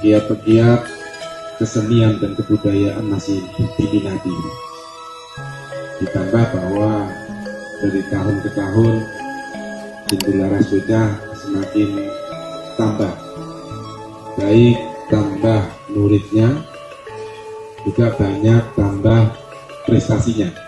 pegiat-pegiat kesenian dan kebudayaan masih diminati. Ditambah bahwa dari tahun ke tahun Cindularas sudah semakin tambah baik, tambah muridnya, juga banyak tambah prestasinya.